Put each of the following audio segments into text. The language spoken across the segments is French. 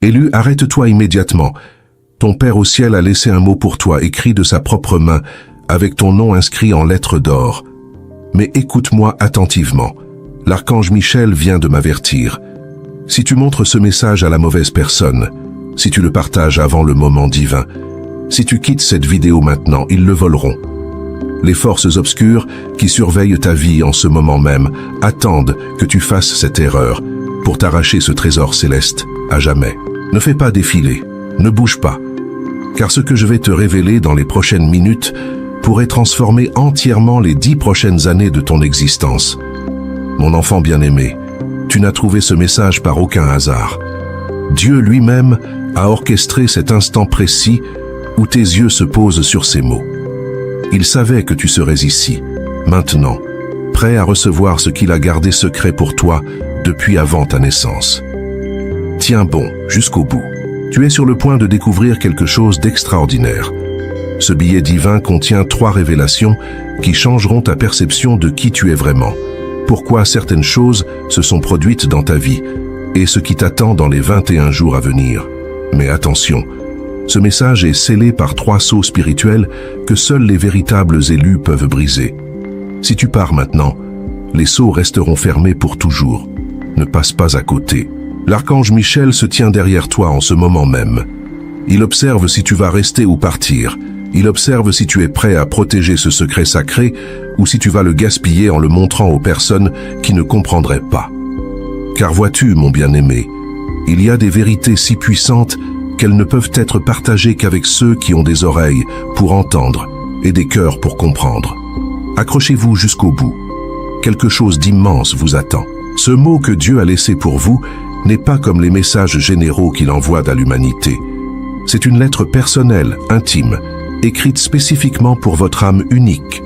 Élu, arrête-toi immédiatement. Ton Père au ciel a laissé un mot pour toi, écrit de sa propre main, avec ton nom inscrit en lettres d'or. Mais écoute-moi attentivement. L'archange Michel vient de m'avertir. Si tu montres ce message à la mauvaise personne, si tu le partages avant le moment divin, si tu quittes cette vidéo maintenant, ils le voleront. Les forces obscures qui surveillent ta vie en ce moment même attendent que tu fasses cette erreur pour t'arracher ce trésor céleste à jamais. Ne fais pas défiler, ne bouge pas, car ce que je vais te révéler dans les prochaines minutes pourrait transformer entièrement les 10 prochaines années de ton existence. Mon enfant bien-aimé, tu n'as trouvé ce message par aucun hasard. Dieu lui-même a orchestré cet instant précis où tes yeux se posent sur ces mots. Il savait que tu serais ici, maintenant, prêt à recevoir ce qu'il a gardé secret pour toi depuis avant ta naissance. Tiens bon jusqu'au bout. Tu es sur le point de découvrir quelque chose d'extraordinaire. Ce billet divin contient 3 révélations qui changeront ta perception de qui tu es vraiment, pourquoi certaines choses se sont produites dans ta vie et ce qui t'attend dans les 21 jours à venir. Mais attention, ce message est scellé par 3 sceaux spirituels que seuls les véritables élus peuvent briser. Si tu pars maintenant, les sceaux resteront fermés pour toujours. Ne passe pas à côté. L'archange Michel se tient derrière toi en ce moment même. Il observe si tu vas rester ou partir. Il observe si tu es prêt à protéger ce secret sacré ou si tu vas le gaspiller en le montrant aux personnes qui ne comprendraient pas. Car vois-tu, mon bien-aimé, il y a des vérités si puissantes qu'elles ne peuvent être partagées qu'avec ceux qui ont des oreilles pour entendre et des cœurs pour comprendre. Accrochez-vous jusqu'au bout. Quelque chose d'immense vous attend. Ce mot que Dieu a laissé pour vous n'est pas comme les messages généraux qu'il envoie à l'humanité. C'est une lettre personnelle, intime, écrite spécifiquement pour votre âme unique.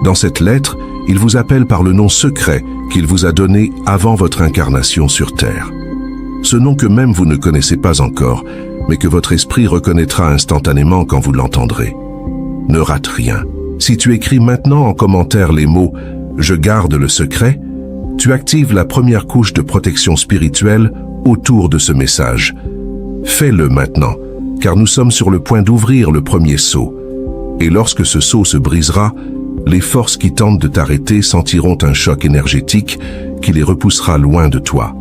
Dans cette lettre, il vous appelle par le nom secret qu'il vous a donné avant votre incarnation sur Terre. Ce nom que même vous ne connaissez pas encore, mais que votre esprit reconnaîtra instantanément quand vous l'entendrez. Ne rate rien. Si tu écris maintenant en commentaire les mots « Je garde le secret », tu actives la première couche de protection spirituelle autour de ce message. Fais-le maintenant, car nous sommes sur le point d'ouvrir le premier sceau. Et lorsque ce sceau se brisera, les forces qui tentent de t'arrêter sentiront un choc énergétique qui les repoussera loin de toi.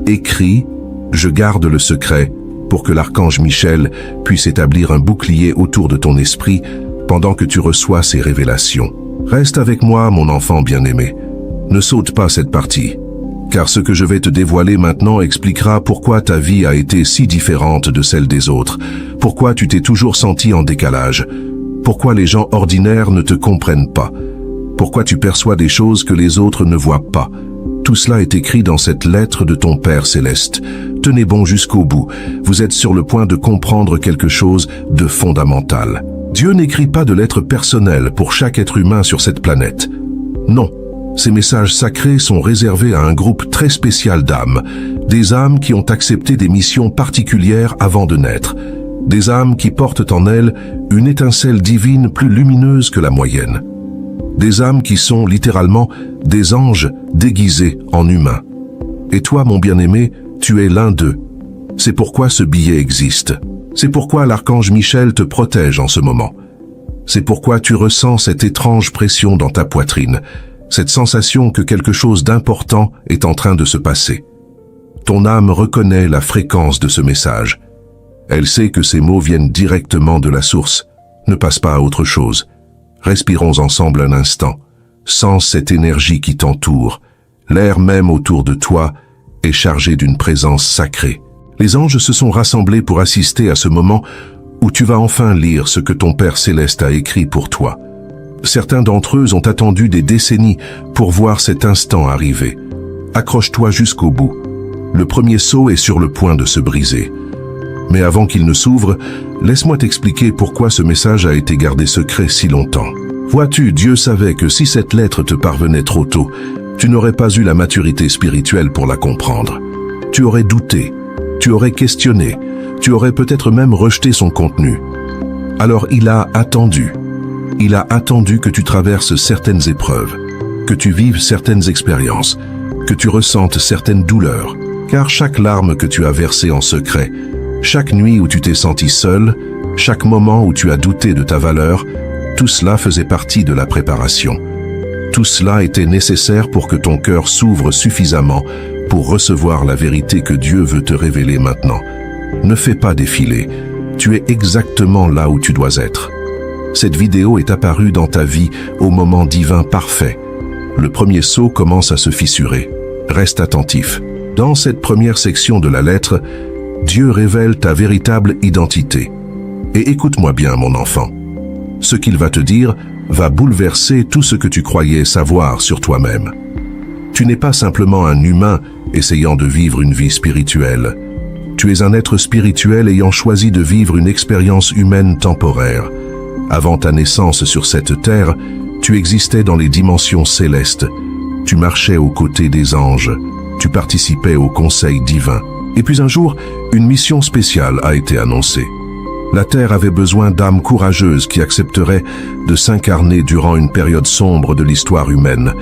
Écris « Je garde le secret » pour que l'archange Michel puisse établir un bouclier autour de ton esprit pendant que tu reçois ces révélations. Reste avec moi, mon enfant bien-aimé. Ne saute pas cette partie, car ce que je vais te dévoiler maintenant expliquera pourquoi ta vie a été si différente de celle des autres, pourquoi tu t'es toujours senti en décalage, pourquoi les gens ordinaires ne te comprennent pas, pourquoi tu perçois des choses que les autres ne voient pas. Tout cela est écrit dans cette lettre de ton Père céleste. Tenez bon jusqu'au bout, vous êtes sur le point de comprendre quelque chose de fondamental. Dieu n'écrit pas de lettres personnelles pour chaque être humain sur cette planète. Non. Ces messages sacrés sont réservés à un groupe très spécial d'âmes, des âmes qui ont accepté des missions particulières avant de naître, des âmes qui portent en elles une étincelle divine plus lumineuse que la moyenne, des âmes qui sont littéralement des anges déguisés en humains. Et toi, mon bien-aimé, tu es l'un d'eux. C'est pourquoi ce billet existe. C'est pourquoi l'archange Michel te protège en ce moment. C'est pourquoi tu ressens cette étrange pression dans ta poitrine, cette sensation que quelque chose d'important est en train de se passer. Ton âme reconnaît la fréquence de ce message. Elle sait que ces mots viennent directement de la source. Ne passe pas à autre chose. Respirons ensemble un instant. Sens cette énergie qui t'entoure. L'air même autour de toi est chargé d'une présence sacrée. Les anges se sont rassemblés pour assister à ce moment où tu vas enfin lire ce que ton Père céleste a écrit pour toi. Certains d'entre eux ont attendu des décennies pour voir cet instant arriver. Accroche-toi jusqu'au bout. Le premier sceau est sur le point de se briser. Mais avant qu'il ne s'ouvre, laisse-moi t'expliquer pourquoi ce message a été gardé secret si longtemps. Vois-tu, Dieu savait que si cette lettre te parvenait trop tôt, tu n'aurais pas eu la maturité spirituelle pour la comprendre. Tu aurais douté, tu aurais questionné, tu aurais peut-être même rejeté son contenu. Alors il a attendu. Il a attendu que tu traverses certaines épreuves, que tu vives certaines expériences, que tu ressentes certaines douleurs, car chaque larme que tu as versée en secret Chaque nuit où tu t'es senti seul, chaque moment où tu as douté de ta valeur, tout cela faisait partie de la préparation. Tout cela était nécessaire pour que ton cœur s'ouvre suffisamment pour recevoir la vérité que Dieu veut te révéler maintenant. Ne fais pas défiler, tu es exactement là où tu dois être. Cette vidéo est apparue dans ta vie au moment divin parfait. Le premier sceau commence à se fissurer. Reste attentif. Dans cette première section de la lettre, Dieu révèle ta véritable identité. Et écoute-moi bien, mon enfant. Ce qu'il va te dire va bouleverser tout ce que tu croyais savoir sur toi-même. Tu n'es pas simplement un humain essayant de vivre une vie spirituelle. Tu es un être spirituel ayant choisi de vivre une expérience humaine temporaire. Avant ta naissance sur cette terre, tu existais dans les dimensions célestes. Tu marchais aux côtés des anges. Tu participais au conseil divin. Et puis un jour, une mission spéciale a été annoncée. La Terre avait besoin d'âmes courageuses qui accepteraient de s'incarner durant une période sombre de l'histoire humaine.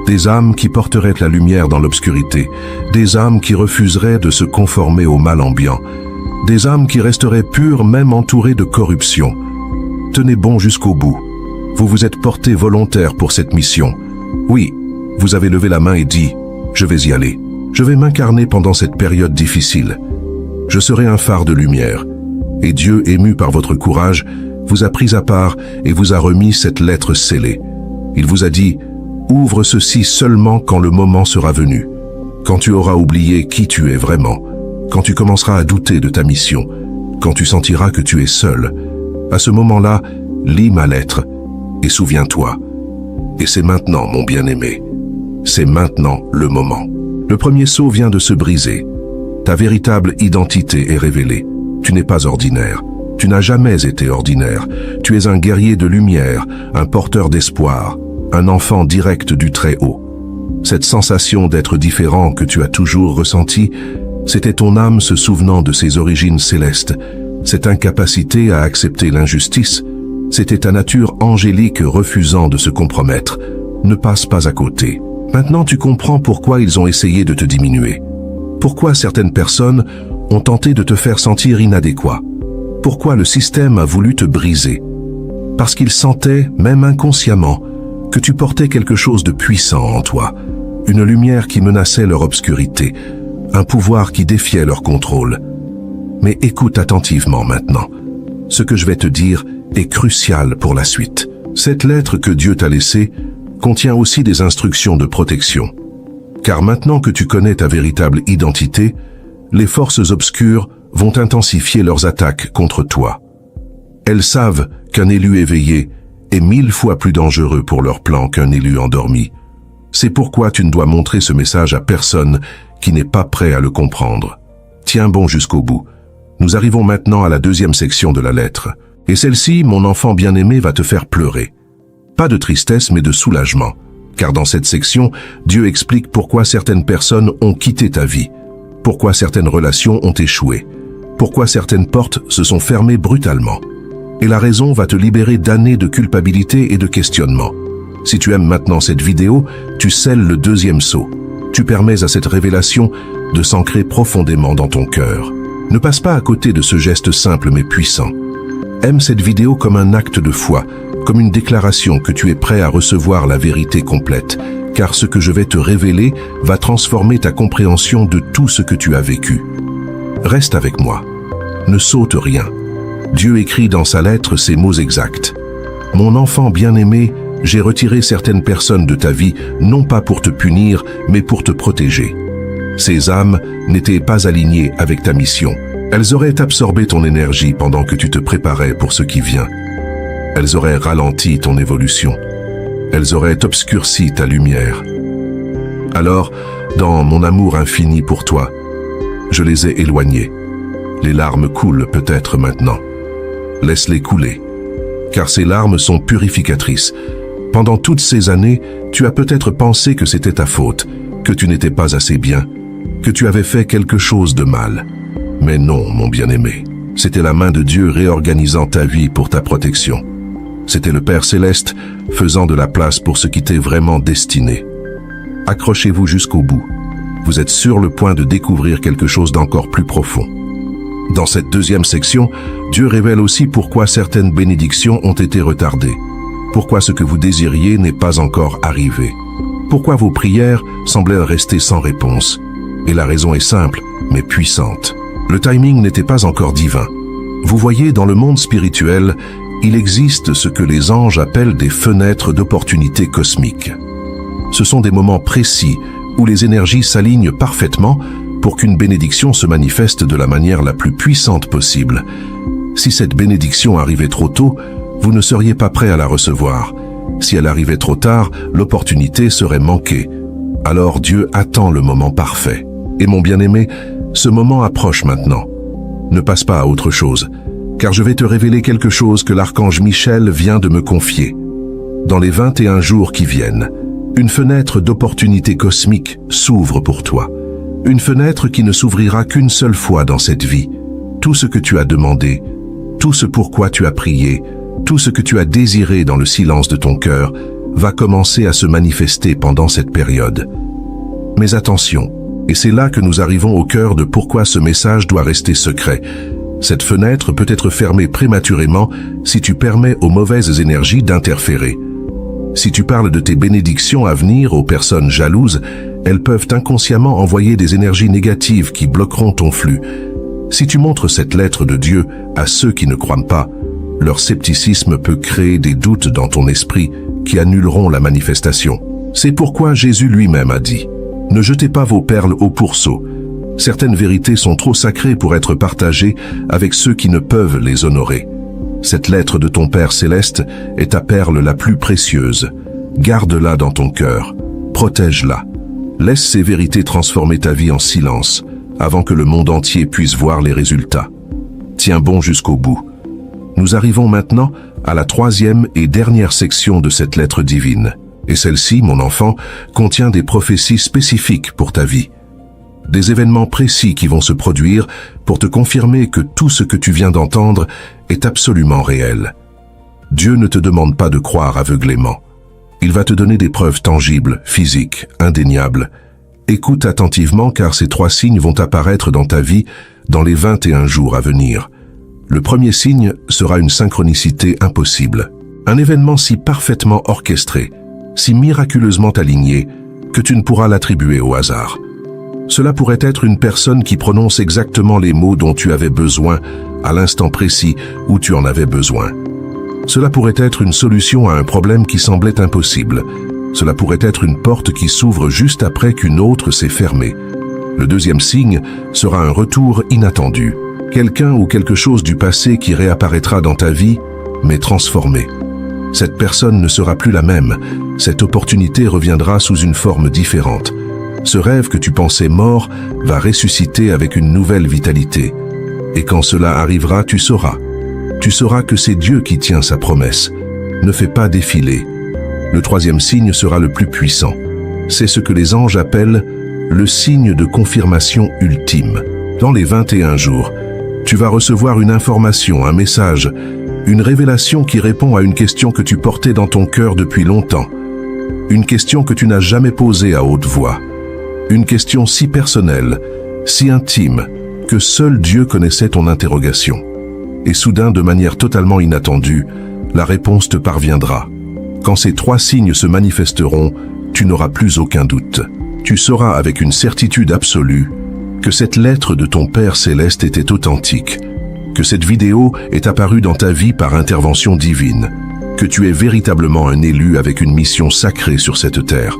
Des âmes qui porteraient la lumière dans l'obscurité. Des âmes qui refuseraient de se conformer au mal ambiant. Des âmes qui resteraient pures même entourées de corruption. Tenez bon jusqu'au bout. Vous vous êtes porté volontaire pour cette mission. Oui, vous avez levé la main et dit « Je vais y aller. Je vais m'incarner pendant cette période difficile. Je serai un phare de lumière. » Et Dieu, ému par votre courage, vous a pris à part et vous a remis cette lettre scellée. Il vous a dit « Ouvre ceci seulement quand le moment sera venu, quand tu auras oublié qui tu es vraiment, quand tu commenceras à douter de ta mission, quand tu sentiras que tu es seul. À ce moment-là, lis ma lettre et souviens-toi. Et c'est maintenant, mon bien-aimé. C'est maintenant le moment. » Le premier sceau vient de se briser. Ta véritable identité est révélée. Tu n'es pas ordinaire. Tu n'as jamais été ordinaire. Tu es un guerrier de lumière, un porteur d'espoir, un enfant direct du Très-Haut. Cette sensation d'être différent que tu as toujours ressentie, c'était ton âme se souvenant de ses origines célestes. Cette incapacité à accepter l'injustice, c'était ta nature angélique refusant de se compromettre. Ne passe pas à côté. Maintenant tu comprends pourquoi ils ont essayé de te diminuer. Pourquoi certaines personnes ont tenté de te faire sentir inadéquat. Pourquoi le système a voulu te briser? Parce qu'ils sentaient, même inconsciemment, que tu portais quelque chose de puissant en toi, une lumière qui menaçait leur obscurité, un pouvoir qui défiait leur contrôle. Mais écoute attentivement maintenant. Ce que je vais te dire est crucial pour la suite. Cette lettre que Dieu t'a laissée contient aussi des instructions de protection. Car maintenant que tu connais ta véritable identité, les forces obscures vont intensifier leurs attaques contre toi. Elles savent qu'un élu éveillé est 1000 fois plus dangereux pour leur plan qu'un élu endormi. C'est pourquoi tu ne dois montrer ce message à personne qui n'est pas prêt à le comprendre. Tiens bon jusqu'au bout. Nous arrivons maintenant à la deuxième section de la lettre. Et celle-ci, mon enfant bien-aimé, va te faire pleurer. Pas de tristesse, mais de soulagement. Car dans cette section, Dieu explique pourquoi certaines personnes ont quitté ta vie. Pourquoi certaines relations ont échoué. Pourquoi certaines portes se sont fermées brutalement. Et la raison va te libérer d'années de culpabilité et de questionnement. Si tu aimes maintenant cette vidéo, tu scelles le deuxième sceau. Tu permets à cette révélation de s'ancrer profondément dans ton cœur. Ne passe pas à côté de ce geste simple mais puissant. Aime cette vidéo comme un acte de foi, comme une déclaration que tu es prêt à recevoir la vérité complète, car ce que je vais te révéler va transformer ta compréhension de tout ce que tu as vécu. Reste avec moi. Ne saute rien. Dieu écrit dans sa lettre ces mots exacts. « Mon enfant bien-aimé, j'ai retiré certaines personnes de ta vie, non pas pour te punir, mais pour te protéger. Ces âmes n'étaient pas alignées avec ta mission. Elles auraient absorbé ton énergie pendant que tu te préparais pour ce qui vient. Elles auraient ralenti ton évolution. Elles auraient obscurci ta lumière. Alors, dans mon amour infini pour toi, je les ai éloignées. Les larmes coulent peut-être maintenant. Laisse-les couler, car ces larmes sont purificatrices. Pendant toutes ces années, tu as peut-être pensé que c'était ta faute, que tu n'étais pas assez bien, que tu avais fait quelque chose de mal. Mais non, mon bien-aimé, c'était la main de Dieu réorganisant ta vie pour ta protection. C'était le Père Céleste faisant de la place pour ce qui t'est vraiment destiné. Accrochez-vous jusqu'au bout. Vous êtes sur le point de découvrir quelque chose d'encore plus profond. Dans cette deuxième section, Dieu révèle aussi pourquoi certaines bénédictions ont été retardées, pourquoi ce que vous désiriez n'est pas encore arrivé, pourquoi vos prières semblaient rester sans réponse. Et la raison est simple, mais puissante. Le timing n'était pas encore divin. Vous voyez, dans le monde spirituel, il existe ce que les anges appellent des fenêtres d'opportunité cosmiques. Ce sont des moments précis où les énergies s'alignent parfaitement pour qu'une bénédiction se manifeste de la manière la plus puissante possible. Si cette bénédiction arrivait trop tôt, vous ne seriez pas prêt à la recevoir. Si elle arrivait trop tard, l'opportunité serait manquée. Alors Dieu attend le moment parfait. Et mon bien-aimé, ce moment approche maintenant. Ne passe pas à autre chose, car je vais te révéler quelque chose que l'archange Michel vient de me confier. Dans les 21 jours qui viennent, une fenêtre d'opportunité cosmique s'ouvre pour toi. Une fenêtre qui ne s'ouvrira qu'une seule fois dans cette vie. Tout ce que tu as demandé, tout ce pourquoi tu as prié, tout ce que tu as désiré dans le silence de ton cœur, va commencer à se manifester pendant cette période. Mais attention, et c'est là que nous arrivons au cœur de pourquoi ce message doit rester secret. Cette fenêtre peut être fermée prématurément si tu permets aux mauvaises énergies d'interférer. Si tu parles de tes bénédictions à venir aux personnes jalouses, elles peuvent inconsciemment envoyer des énergies négatives qui bloqueront ton flux. Si tu montres cette lettre de Dieu à ceux qui ne croient pas, leur scepticisme peut créer des doutes dans ton esprit qui annuleront la manifestation. C'est pourquoi Jésus lui-même a dit « Ne jetez pas vos perles au pourceau. Certaines vérités sont trop sacrées pour être partagées avec ceux qui ne peuvent les honorer. Cette lettre de ton Père céleste est ta perle la plus précieuse. Garde-la dans ton cœur. Protège-la. Laisse ces vérités transformer ta vie en silence avant que le monde entier puisse voir les résultats. Tiens bon jusqu'au bout. » Nous arrivons maintenant à la 3e et dernière section de cette lettre divine. Et celle-ci, mon enfant, contient des prophéties spécifiques pour ta vie. Des événements précis qui vont se produire pour te confirmer que tout ce que tu viens d'entendre est absolument réel. Dieu ne te demande pas de croire aveuglément. Il va te donner des preuves tangibles, physiques, indéniables. Écoute attentivement car ces 3 signes vont apparaître dans ta vie dans les 21 jours à venir. Le premier signe sera une synchronicité impossible. Un événement si parfaitement orchestré, si miraculeusement aligné, que tu ne pourras l'attribuer au hasard. Cela pourrait être une personne qui prononce exactement les mots dont tu avais besoin à l'instant précis où tu en avais besoin. Cela pourrait être une solution à un problème qui semblait impossible. Cela pourrait être une porte qui s'ouvre juste après qu'une autre s'est fermée. Le deuxième signe sera un retour inattendu. Quelqu'un ou quelque chose du passé qui réapparaîtra dans ta vie, mais transformé. Cette personne ne sera plus la même. Cette opportunité reviendra sous une forme différente. Ce rêve que tu pensais mort va ressusciter avec une nouvelle vitalité. Et quand cela arrivera, tu sauras. Tu sauras que c'est Dieu qui tient sa promesse. Ne fais pas défiler. Le 3e signe sera le plus puissant. C'est ce que les anges appellent le signe de confirmation ultime. Dans les 21 jours, tu vas recevoir une information, un message, une révélation qui répond à une question que tu portais dans ton cœur depuis longtemps. Une question que tu n'as jamais posée à haute voix. Une question si personnelle, si intime, que seul Dieu connaissait ton interrogation. Et soudain, de manière totalement inattendue, la réponse te parviendra. Quand ces 3 signes se manifesteront, tu n'auras plus aucun doute. Tu sauras avec une certitude absolue que cette lettre de ton Père céleste était authentique, que cette vidéo est apparue dans ta vie par intervention divine, que tu es véritablement un élu avec une mission sacrée sur cette terre.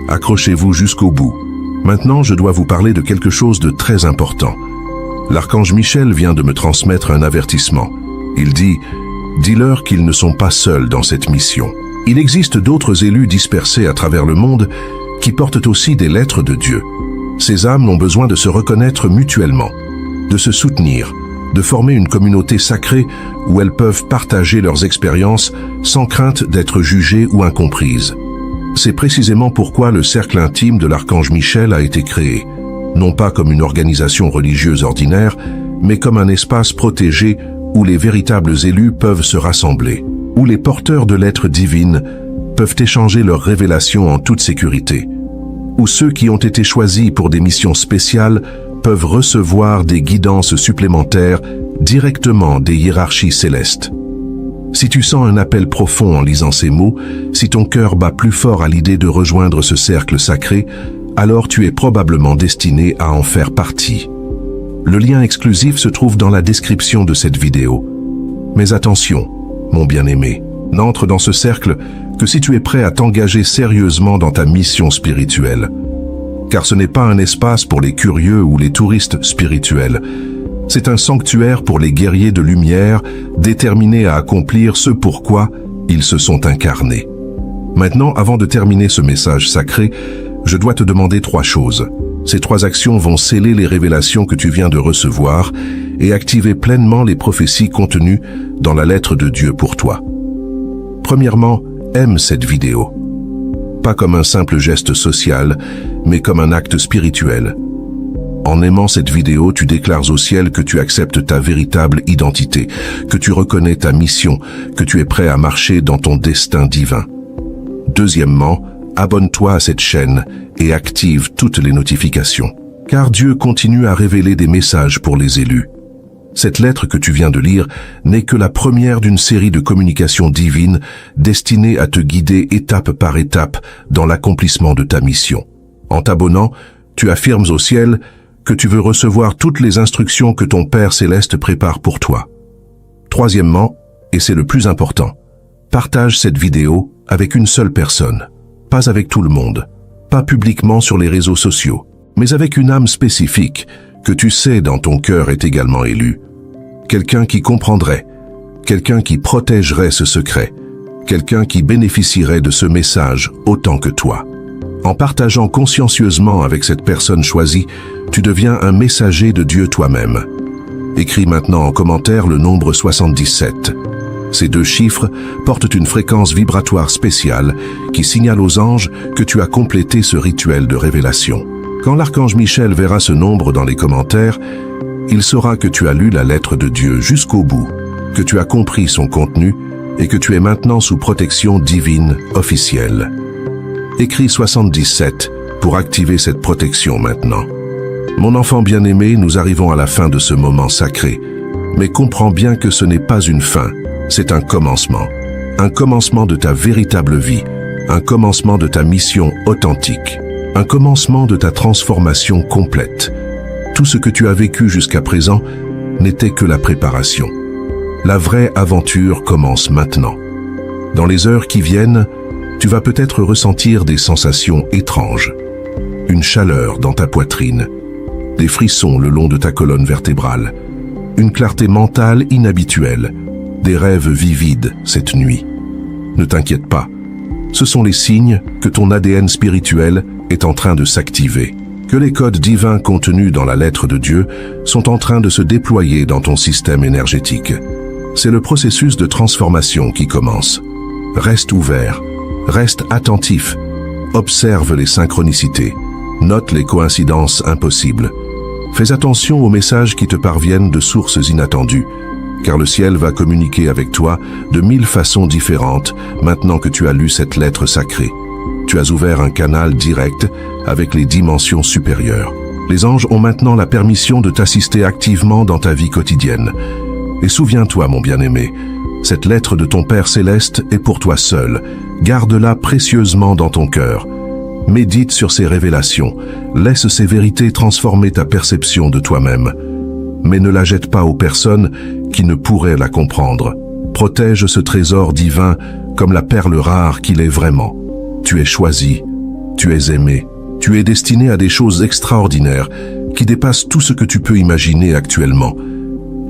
Accrochez-vous jusqu'au bout. Maintenant, je dois vous parler de quelque chose de très important. L'archange Michel vient de me transmettre un avertissement. Il dit « Dis-leur qu'ils ne sont pas seuls dans cette mission. Il existe d'autres élus dispersés à travers le monde qui portent aussi des lettres de Dieu. Ces âmes ont besoin de se reconnaître mutuellement, de se soutenir, de former une communauté sacrée où elles peuvent partager leurs expériences sans crainte d'être jugées ou incomprises. C'est précisément pourquoi le cercle intime de l'archange Michel a été créé, non pas comme une organisation religieuse ordinaire, mais comme un espace protégé où les véritables élus peuvent se rassembler, où les porteurs de lettres divines peuvent échanger leurs révélations en toute sécurité, où ceux qui ont été choisis pour des missions spéciales peuvent recevoir des guidances supplémentaires directement des hiérarchies célestes. Si tu sens un appel profond en lisant ces mots, si ton cœur bat plus fort à l'idée de rejoindre ce cercle sacré, alors tu es probablement destiné à en faire partie. Le lien exclusif se trouve dans la description de cette vidéo. Mais attention, mon bien-aimé, n'entre dans ce cercle que si tu es prêt à t'engager sérieusement dans ta mission spirituelle. Car ce n'est pas un espace pour les curieux ou les touristes spirituels. C'est un sanctuaire pour les guerriers de lumière déterminés à accomplir ce pourquoi ils se sont incarnés. Maintenant, avant de terminer ce message sacré, je dois te demander 3 choses. Ces 3 actions vont sceller les révélations que tu viens de recevoir et activer pleinement les prophéties contenues dans la lettre de Dieu pour toi. Premièrement, aime cette vidéo. Pas comme un simple geste social, mais comme un acte spirituel. En aimant cette vidéo, tu déclares au ciel que tu acceptes ta véritable identité, que tu reconnais ta mission, que tu es prêt à marcher dans ton destin divin. Deuxièmement, abonne-toi à cette chaîne et active toutes les notifications, car Dieu continue à révéler des messages pour les élus. Cette lettre que tu viens de lire n'est que la première d'une série de communications divines destinées à te guider étape par étape dans l'accomplissement de ta mission. En t'abonnant, tu affirmes au ciel que tu veux recevoir toutes les instructions que ton Père Céleste prépare pour toi. Troisièmement, et c'est le plus important, partage cette vidéo avec une seule personne, pas avec tout le monde, pas publiquement sur les réseaux sociaux, mais avec une âme spécifique que tu sais dans ton cœur est également élue. Quelqu'un qui comprendrait, quelqu'un qui protégerait ce secret, quelqu'un qui bénéficierait de ce message autant que toi. En partageant consciencieusement avec cette personne choisie, tu deviens un messager de Dieu toi-même. Écris maintenant en commentaire le nombre 77. Ces 2 chiffres portent une fréquence vibratoire spéciale qui signale aux anges que tu as complété ce rituel de révélation. Quand l'archange Michel verra ce nombre dans les commentaires, il saura que tu as lu la lettre de Dieu jusqu'au bout, que tu as compris son contenu et que tu es maintenant sous protection divine officielle. Écris 77 pour activer cette protection maintenant. Mon enfant bien-aimé, nous arrivons à la fin de ce moment sacré, mais comprends bien que ce n'est pas une fin, c'est un commencement de ta véritable vie, un commencement de ta mission authentique, un commencement de ta transformation complète. Tout ce que tu as vécu jusqu'à présent n'était que la préparation. La vraie aventure commence maintenant. Dans les heures qui viennent, tu vas peut-être ressentir des sensations étranges. Une chaleur dans ta poitrine, des frissons le long de ta colonne vertébrale, une clarté mentale inhabituelle, des rêves vivides cette nuit. Ne t'inquiète pas, ce sont les signes que ton ADN spirituel est en train de s'activer, que les codes divins contenus dans la lettre de Dieu sont en train de se déployer dans ton système énergétique. C'est le processus de transformation qui commence. Reste ouvert, reste attentif, observe les synchronicités, note les coïncidences impossibles. Fais attention aux messages qui te parviennent de sources inattendues, car le ciel va communiquer avec toi de 1000 façons différentes maintenant que tu as lu cette lettre sacrée. Tu as ouvert un canal direct avec les dimensions supérieures. Les anges ont maintenant la permission de t'assister activement dans ta vie quotidienne. Et souviens-toi, mon bien-aimé, cette lettre de ton Père Céleste est pour toi seul. Garde-la précieusement dans ton cœur. Médite sur ces révélations. Laisse ces vérités transformer ta perception de toi-même. Mais ne la jette pas aux personnes qui ne pourraient la comprendre. Protège ce trésor divin comme la perle rare qu'il est vraiment. Tu es choisi, tu es aimé, tu es destiné à des choses extraordinaires qui dépassent tout ce que tu peux imaginer actuellement.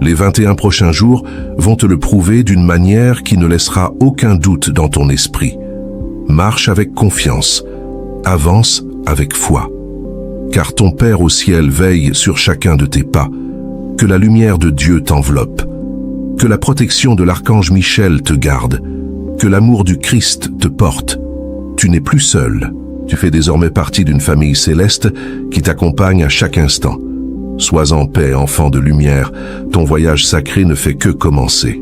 Les 21 prochains jours vont te le prouver d'une manière qui ne laissera aucun doute dans ton esprit. Marche avec confiance, avance avec foi. Car ton Père au ciel veille sur chacun de tes pas. Que la lumière de Dieu t'enveloppe. Que la protection de l'archange Michel te garde. Que l'amour du Christ te porte. Tu n'es plus seul. Tu fais désormais partie d'une famille céleste qui t'accompagne à chaque instant. Sois en paix, enfant de lumière. Ton voyage sacré ne fait que commencer.